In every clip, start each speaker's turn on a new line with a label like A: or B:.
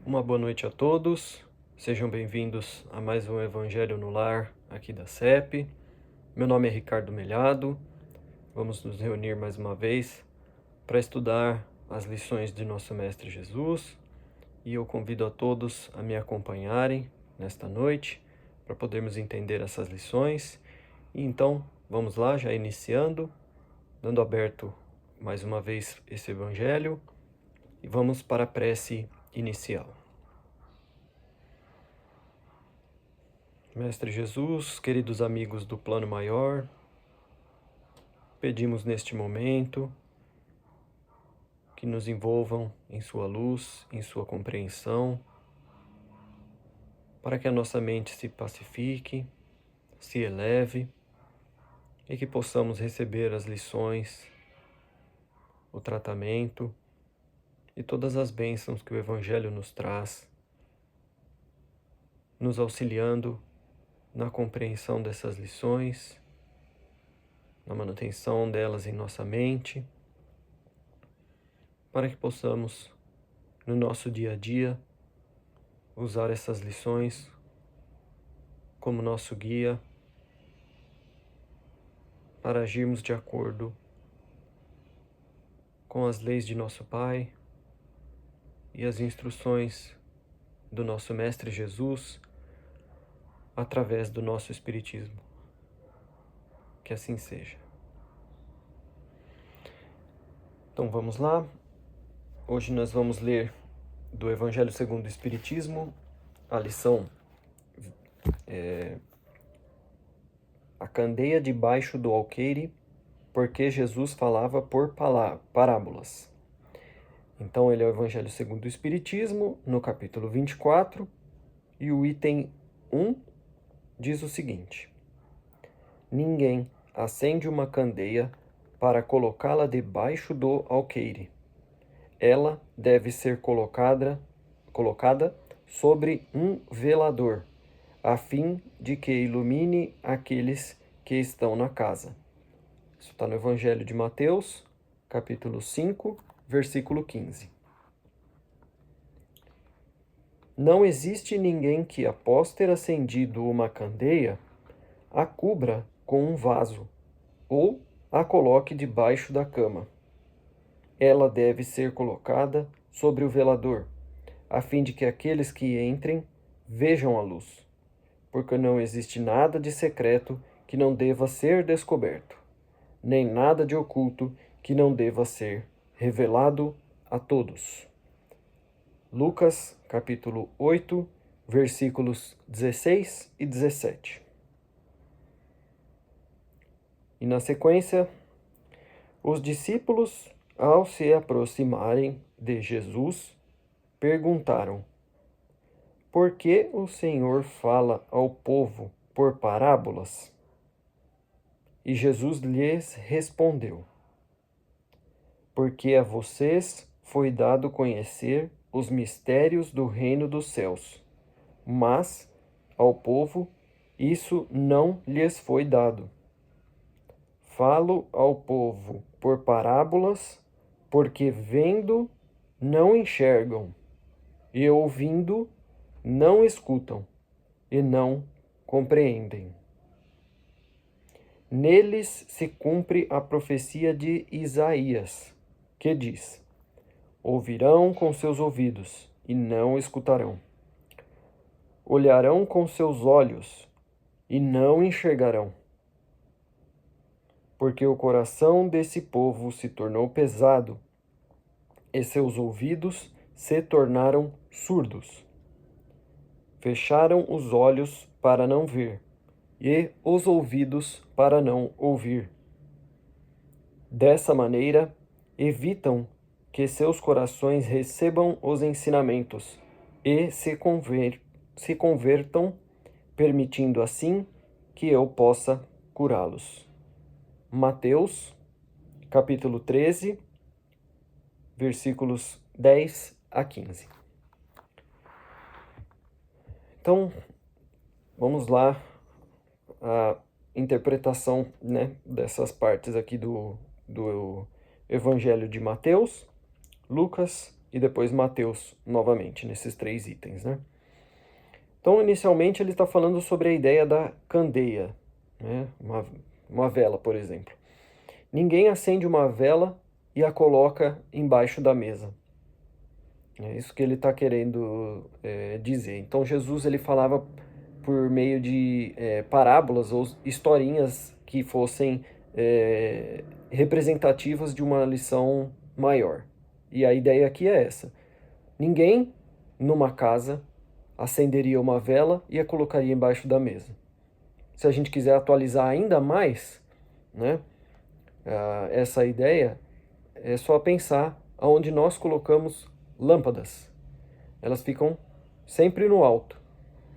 A: Uma boa noite a todos, sejam bem-vindos a mais um Evangelho no Lar aqui da CEP. Meu nome é Ricardo Melhado, vamos nos reunir mais uma vez para estudar as lições de nosso Mestre Jesus e eu convido a todos a me acompanharem nesta noite para podermos entender essas lições. E então, vamos lá, já iniciando, dando aberto mais uma vez esse Evangelho e vamos para a prece inicial. Mestre Jesus, queridos amigos do Plano Maior, pedimos neste momento que nos envolvam em sua luz, em sua compreensão, para que a nossa mente se pacifique, se eleve e que possamos receber as lições, o tratamento e todas as bênçãos que o Evangelho nos traz, nos auxiliando na compreensão dessas lições, na manutenção delas em nossa mente, para que possamos, no nosso dia a dia, usar essas lições como nosso guia para agirmos de acordo com as leis de nosso Pai e as instruções do nosso Mestre Jesus através do nosso Espiritismo. Que assim seja. Então vamos lá. Hoje nós vamos ler do Evangelho segundo o Espiritismo, a lição A candeia debaixo do alqueire, porque Jesus falava por parábolas. Então ele é o Evangelho segundo o Espiritismo, no capítulo 24, e o item 1 diz o seguinte: Ninguém acende uma candeia para colocá-la debaixo do alqueire. Ela deve ser colocada sobre um velador, a fim de que ilumine aqueles que estão na casa. Isso está no Evangelho de Mateus, capítulo 5, versículo 15. Não existe ninguém que, após ter acendido uma candeia, a cubra com um vaso ou a coloque debaixo da cama. Ela deve ser colocada sobre o velador, a fim de que aqueles que entrem vejam a luz, porque não existe nada de secreto que não deva ser descoberto, nem nada de oculto que não deva ser revelado a todos. Lucas, capítulo 8, versículos 16 e 17. E na sequência, os discípulos, ao se aproximarem de Jesus, perguntaram: Por que o Senhor fala ao povo por parábolas? E Jesus lhes respondeu: Porque a vocês foi dado conhecer os mistérios do reino dos céus, mas ao povo isso não lhes foi dado. Falo ao povo por parábolas, porque vendo não enxergam, e ouvindo não escutam, e não compreendem. Neles se cumpre a profecia de Isaías, que diz: Ouvirão com seus ouvidos, e não escutarão. Olharão com seus olhos, e não enxergarão. Porque o coração desse povo se tornou pesado, e seus ouvidos se tornaram surdos. Fecharam os olhos para não ver, e os ouvidos para não ouvir. Dessa maneira, evitam que seus corações recebam os ensinamentos e se convertam, permitindo assim que eu possa curá-los. Mateus, capítulo 13, versículos 10 a 15. Então, vamos lá a interpretação, dessas partes aqui do Evangelho de Mateus, Lucas e depois Mateus novamente, nesses 3 itens, né? Então, inicialmente, ele está falando sobre a ideia da candeia, né? Uma vela, por exemplo. Ninguém acende uma vela e a coloca embaixo da mesa. É isso que ele está querendo dizer. Então, Jesus ele falava por meio de parábolas ou historinhas que fossem representativas de uma lição maior. E a ideia aqui é essa. Ninguém, numa casa, acenderia uma vela e a colocaria embaixo da mesa. Se a gente quiser atualizar ainda mais, né, essa ideia, é só pensar aonde nós colocamos lâmpadas. Elas ficam sempre no alto,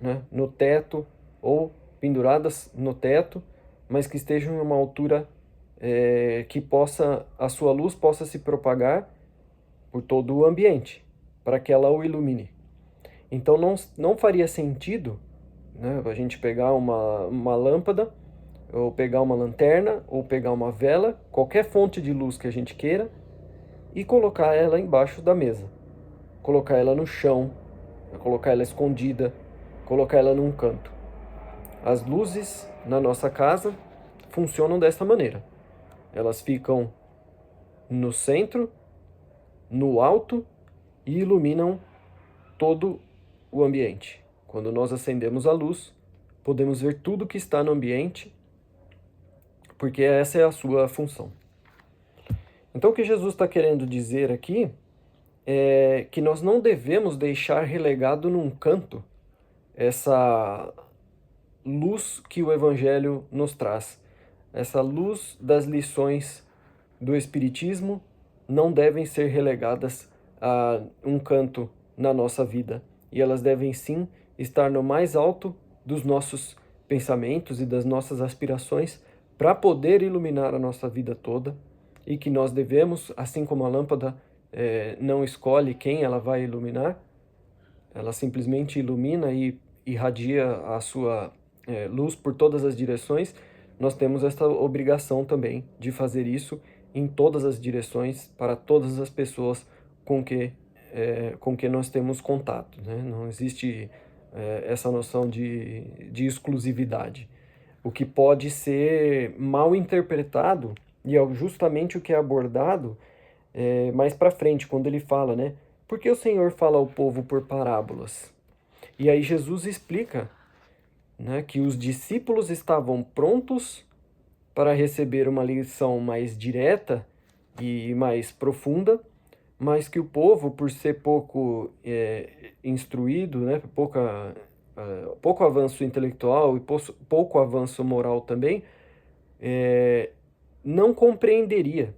A: né, no teto ou penduradas no teto, mas que estejam em uma altura que a sua luz possa se propagar por todo o ambiente, para que ela o ilumine. Então não faria sentido, né, a gente pegar uma lâmpada, ou pegar uma lanterna, ou pegar uma vela, qualquer fonte de luz que a gente queira, e colocar ela embaixo da mesa. Colocar ela no chão, colocar ela escondida, colocar ela num canto. As luzes na nossa casa funcionam dessa maneira. Elas ficam no centro, no alto e iluminam todo o ambiente. Quando nós acendemos a luz, podemos ver tudo que está no ambiente, porque essa é a sua função. Então, o que Jesus está querendo dizer aqui é que nós não devemos deixar relegado num canto essa luz que o Evangelho nos traz. Essa luz das lições do Espiritismo não devem ser relegadas a um canto na nossa vida. E elas devem sim estar no mais alto dos nossos pensamentos e das nossas aspirações para poder iluminar a nossa vida toda. E que nós devemos, assim como a lâmpada não escolhe quem ela vai iluminar, ela simplesmente ilumina e irradia a sua luz por todas as direções. Nós temos essa obrigação também de fazer isso em todas as direções, para todas as pessoas com que nós temos contato, né? Não existe essa noção de exclusividade. O que pode ser mal interpretado, e é justamente o que é abordado mais para frente, quando ele fala, né? Por que o Senhor fala ao povo por parábolas? E aí Jesus explica, né, que os discípulos estavam prontos para receber uma lição mais direta e mais profunda, mas que o povo, por ser pouco instruído, né, pouco avanço intelectual e pouco avanço moral também, não compreenderia.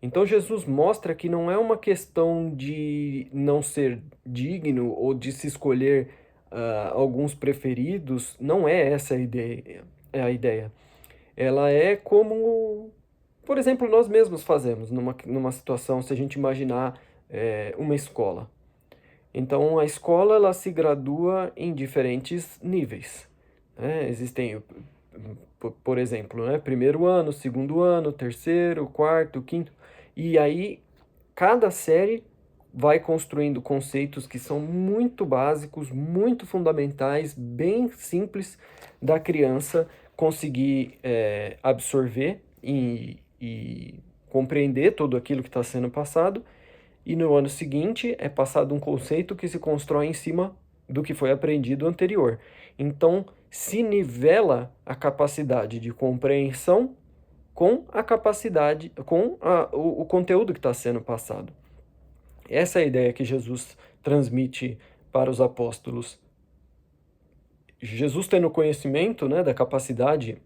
A: Então Jesus mostra que não é uma questão de não ser digno ou de se escolher alguns preferidos, não é essa a ideia. Ela é como, por exemplo, nós mesmos fazemos numa situação, se a gente imaginar uma escola. Então, a escola ela se gradua em diferentes níveis, né? Existem, por exemplo, né, primeiro ano, segundo ano, terceiro, quarto, quinto, e aí cada série vai construindo conceitos que são muito básicos, muito fundamentais, bem simples da criança conseguir absorver e compreender tudo aquilo que está sendo passado. E no ano seguinte é passado um conceito que se constrói em cima do que foi aprendido anterior. Então, se nivela a capacidade de compreensão com a capacidade, com o conteúdo que está sendo passado. Essa é a ideia que Jesus transmite para os apóstolos. Jesus, tendo conhecimento, né, da capacidade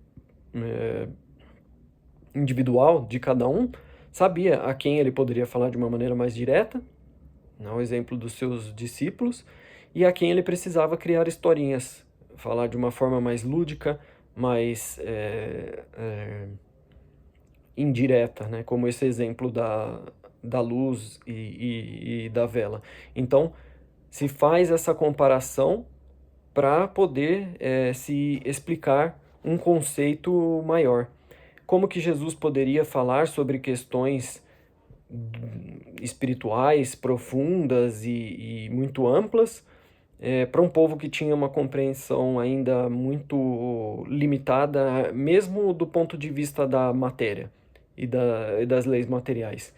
A: individual de cada um, sabia a quem ele poderia falar de uma maneira mais direta, no exemplo dos seus discípulos, e a quem ele precisava criar historinhas, falar de uma forma mais lúdica, mais indireta, né? Como esse exemplo da luz e da vela. Então, se faz essa comparação para poder se explicar um conceito maior. Como que Jesus poderia falar sobre questões espirituais profundas e muito amplas, para um povo que tinha uma compreensão ainda muito limitada, mesmo do ponto de vista da matéria e das leis materiais.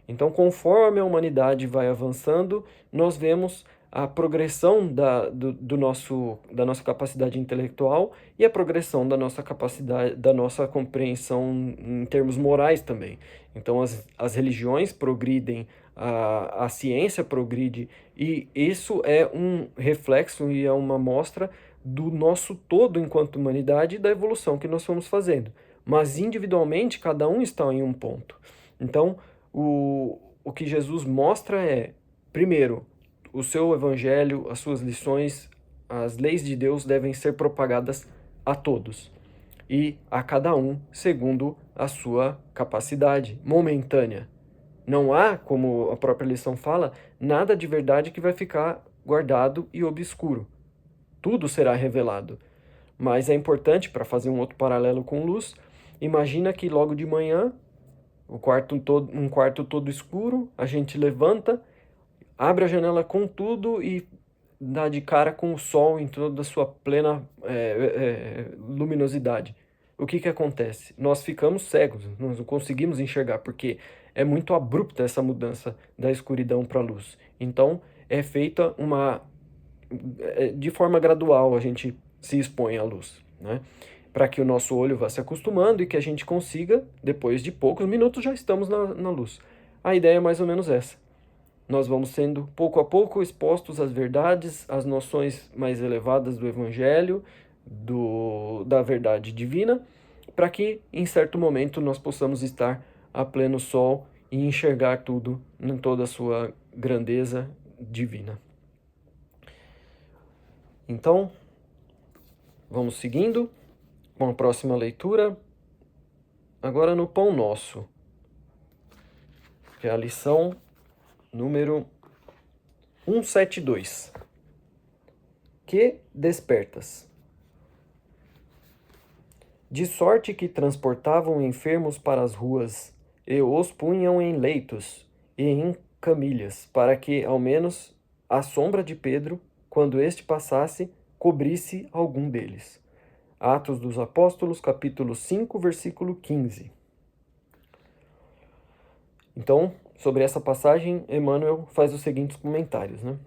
A: Então, conforme a humanidade vai avançando, nós vemos a progressão da nossa capacidade intelectual e a progressão da nossa capacidade, da nossa compreensão em termos morais também. Então, as religiões progridem, a ciência progride, e isso é um reflexo e é uma mostra do nosso todo enquanto humanidade e da evolução que nós fomos fazendo. Mas individualmente, cada um está em um ponto. Então, o que Jesus mostra é, primeiro, o seu evangelho, as suas lições, as leis de Deus devem ser propagadas a todos e a cada um segundo a sua capacidade momentânea. Não há, como a própria lição fala, nada de verdade que vai ficar guardado e obscuro. Tudo será revelado. Mas é importante, para fazer um outro paralelo com luz, imagina que logo de manhã, um quarto todo escuro, a gente levanta, abre a janela com tudo e dá de cara com o sol em toda a sua plena luminosidade. O que que acontece? Nós ficamos cegos, nós não conseguimos enxergar, porque é muito abrupta essa mudança da escuridão para a luz. Então, é feita de forma gradual, a gente se expõe à luz, né? Para que o nosso olho vá se acostumando e que a gente consiga, depois de poucos minutos, já estamos na luz. A ideia é mais ou menos essa. Nós vamos sendo, pouco a pouco, expostos às verdades, às noções mais elevadas do Evangelho, da verdade divina, para que, em certo momento, nós possamos estar a pleno sol e enxergar tudo em toda a sua grandeza divina. Então, vamos seguindo com a próxima leitura. Agora no Pão Nosso, que é a lição número 172. Que despertas. De sorte que transportavam enfermos para as ruas, e os punham em leitos e em camilhas, para que, ao menos, a sombra de Pedro, quando este passasse, cobrisse algum deles. Atos dos Apóstolos, capítulo 5, versículo 15. Então, sobre essa passagem, Emmanuel faz os seguintes comentários, né?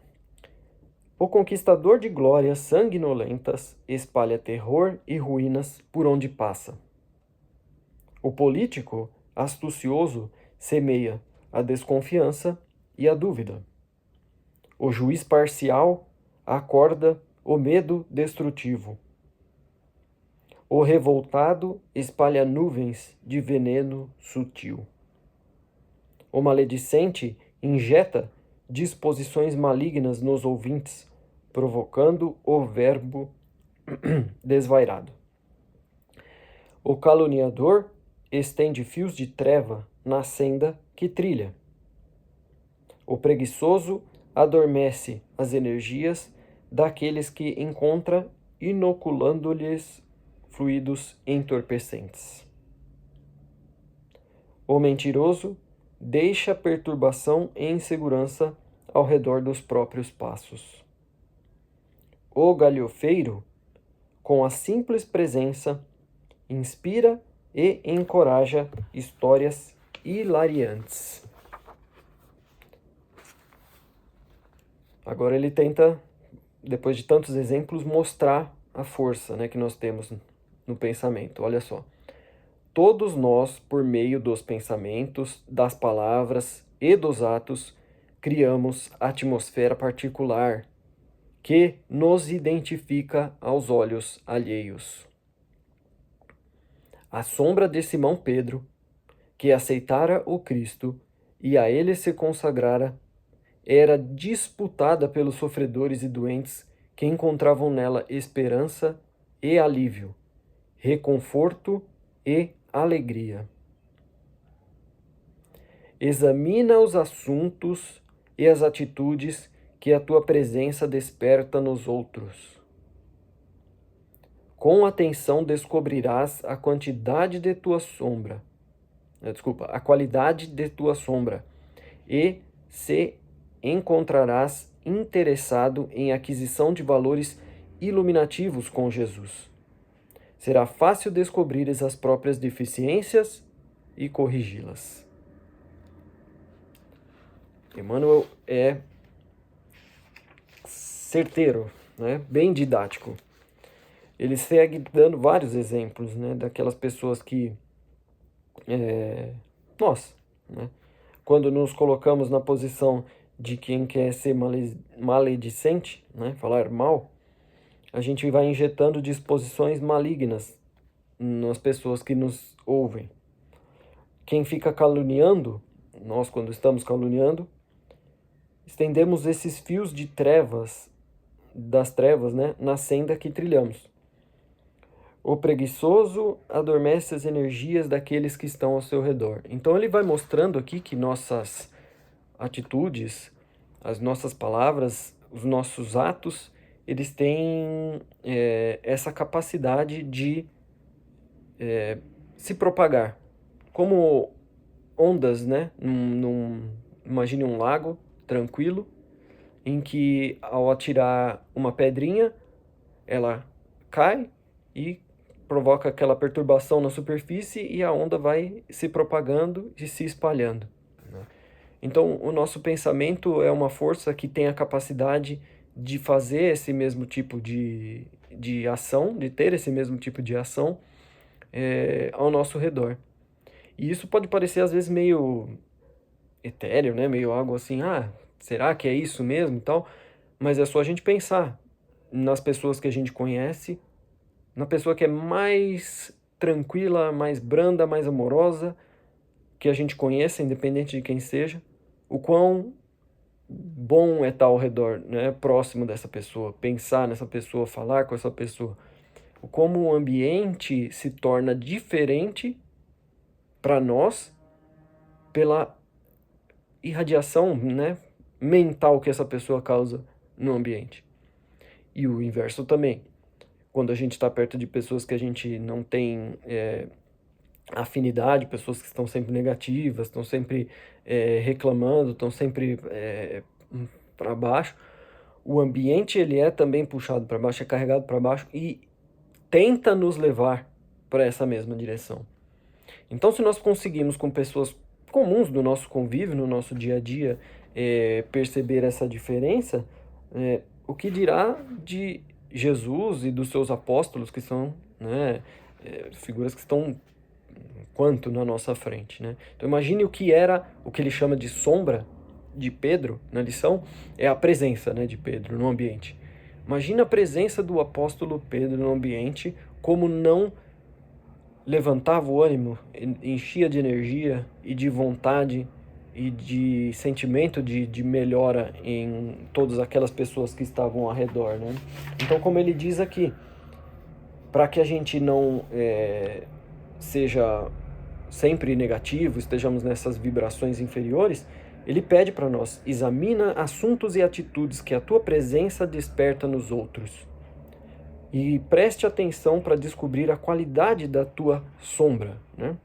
A: O conquistador de glórias sanguinolentas espalha terror e ruínas por onde passa. O político astucioso semeia a desconfiança e a dúvida. O juiz parcial acorda o medo destrutivo. O revoltado espalha nuvens de veneno sutil. O maledicente injeta disposições malignas nos ouvintes, provocando o verbo desvairado. O caluniador estende fios de treva na senda que trilha. O preguiçoso adormece as energias daqueles que encontra, inoculando-lhes fluidos entorpecentes. O mentiroso deixa perturbação e insegurança ao redor dos próprios passos. O galhofeiro, com a simples presença, inspira e encoraja histórias hilariantes. Agora ele tenta, depois de tantos exemplos, mostrar a força, né, que nós temos no pensamento. Olha só. Todos nós, por meio dos pensamentos, das palavras e dos atos, criamos atmosfera particular que nos identifica aos olhos alheios. A sombra de Simão Pedro, que aceitara o Cristo e a ele se consagrara, era disputada pelos sofredores e doentes que encontravam nela esperança e alívio, reconforto e alegria. Examina os assuntos e as atitudes que a tua presença desperta nos outros. Com atenção descobrirás a qualidade de tua sombra, e se encontrarás interessado em aquisição de valores iluminativos com Jesus. Será fácil descobrires as próprias deficiências e corrigi-las. Emmanuel é certeiro, né? Bem didático. Ele segue dando vários exemplos, né? Daquelas pessoas que nós, né? Quando nos colocamos na posição de quem quer ser maledicente, né? Falar mal, a gente vai injetando disposições malignas nas pessoas que nos ouvem. Quem fica caluniando, nós quando estamos caluniando, estendemos esses fios de trevas, das trevas, né, na senda que trilhamos. O preguiçoso adormece as energias daqueles que estão ao seu redor. Então ele vai mostrando aqui que nossas atitudes, as nossas palavras, os nossos atos, eles têm essa capacidade de se propagar. Como ondas, né? Imagine um lago tranquilo, em que ao atirar uma pedrinha, ela cai e provoca aquela perturbação na superfície e a onda vai se propagando e se espalhando, né? Então, o nosso pensamento é uma força que tem a capacidade de fazer esse mesmo tipo de ação, de ter esse mesmo tipo de ação ao nosso redor. E isso pode parecer, às vezes, meio etéreo, né? Meio algo assim, será que é isso mesmo e tal? Mas é só a gente pensar nas pessoas que a gente conhece, na pessoa que é mais tranquila, mais branda, mais amorosa, que a gente conheça, independente de quem seja, o quão bom é estar ao redor, né? Próximo dessa pessoa, pensar nessa pessoa, falar com essa pessoa. Como o ambiente se torna diferente para nós pela irradiação, né, mental que essa pessoa causa no ambiente. E o inverso também. Quando a gente está perto de pessoas que a gente não tem afinidade, pessoas que estão sempre negativas, estão sempre reclamando, estão sempre para baixo, o ambiente ele é também puxado para baixo, é carregado para baixo e tenta nos levar para essa mesma direção. Então, se nós conseguimos com pessoas comuns do nosso convívio, no nosso dia a dia, perceber essa diferença, o que dirá de Jesus e dos seus apóstolos, que são, né, figuras que estão quanto na nossa frente, né? Então imagine o que era, o que ele chama de sombra de Pedro na lição, é a presença, né, de Pedro no ambiente. Imagina a presença do apóstolo Pedro no ambiente, como não levantava o ânimo, enchia de energia e de vontade e de sentimento de melhora em todas aquelas pessoas que estavam ao redor, né? Então, como ele diz aqui, para que a gente não seja sempre negativo, estejamos nessas vibrações inferiores, ele pede para nós: examina assuntos e atitudes que a tua presença desperta nos outros. E preste atenção para descobrir a qualidade da tua sombra, né?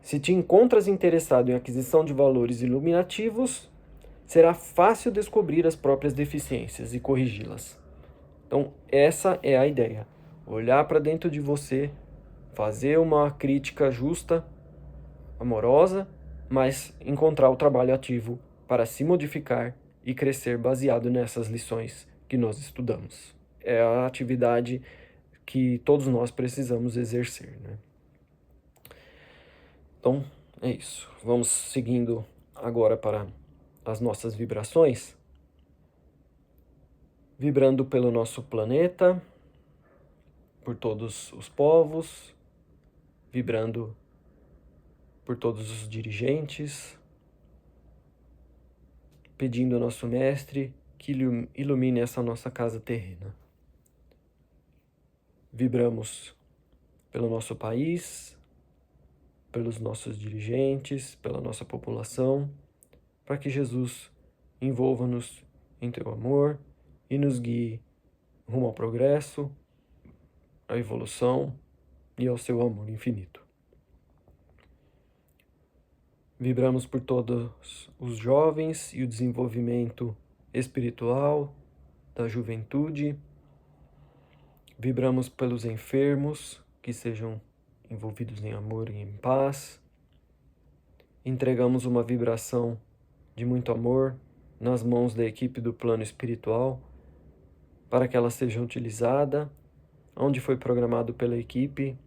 A: Se te encontras interessado em aquisição de valores iluminativos, será fácil descobrir as próprias deficiências e corrigi-las. Então, essa é a ideia. Olhar para dentro de você, fazer uma crítica justa, amorosa, mas encontrar o trabalho ativo para se modificar e crescer baseado nessas lições que nós estudamos. É a atividade que todos nós precisamos exercer, né? Então, é isso. Vamos seguindo agora para as nossas vibrações. Vibrando pelo nosso planeta, por todos os povos, vibrando por todos os dirigentes, pedindo ao nosso mestre que ilumine essa nossa casa terrena. Vibramos pelo nosso país, pelos nossos dirigentes, pela nossa população, para que Jesus envolva-nos em teu amor e nos guie rumo ao progresso, à evolução e ao seu amor infinito. Vibramos por todos os jovens e o desenvolvimento espiritual da juventude. Vibramos pelos enfermos, que sejam envolvidos em amor e em paz. Entregamos uma vibração de muito amor nas mãos da equipe do plano espiritual, para que ela seja utilizada onde foi programado pela equipe.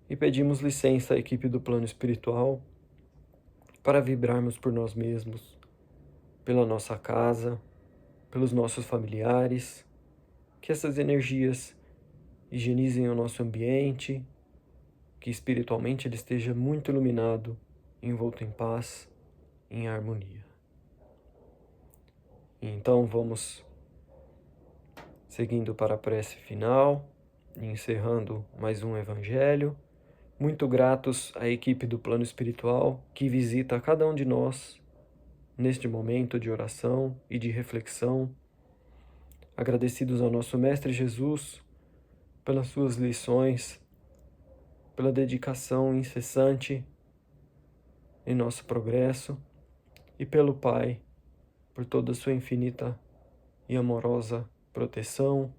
A: E pedimos licença à equipe do plano espiritual para vibrarmos por nós mesmos, pela nossa casa, pelos nossos familiares, que essas energias higienizem o nosso ambiente, que espiritualmente ele esteja muito iluminado, envolto em paz, em harmonia. E então vamos seguindo para a prece final e encerrando mais um evangelho. Muito gratos à equipe do plano espiritual que visita cada um de nós neste momento de oração e de reflexão. Agradecidos ao nosso Mestre Jesus pelas suas lições, pela dedicação incessante em nosso progresso, e pelo Pai, por toda a sua infinita e amorosa proteção,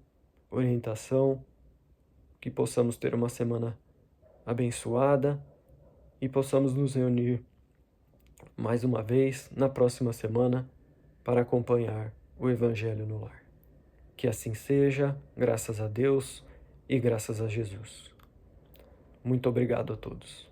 A: orientação, que possamos ter uma semana abençoada e possamos nos reunir mais uma vez na próxima semana para acompanhar o Evangelho no Lar. Que assim seja, graças a Deus e graças a Jesus. Muito obrigado a todos.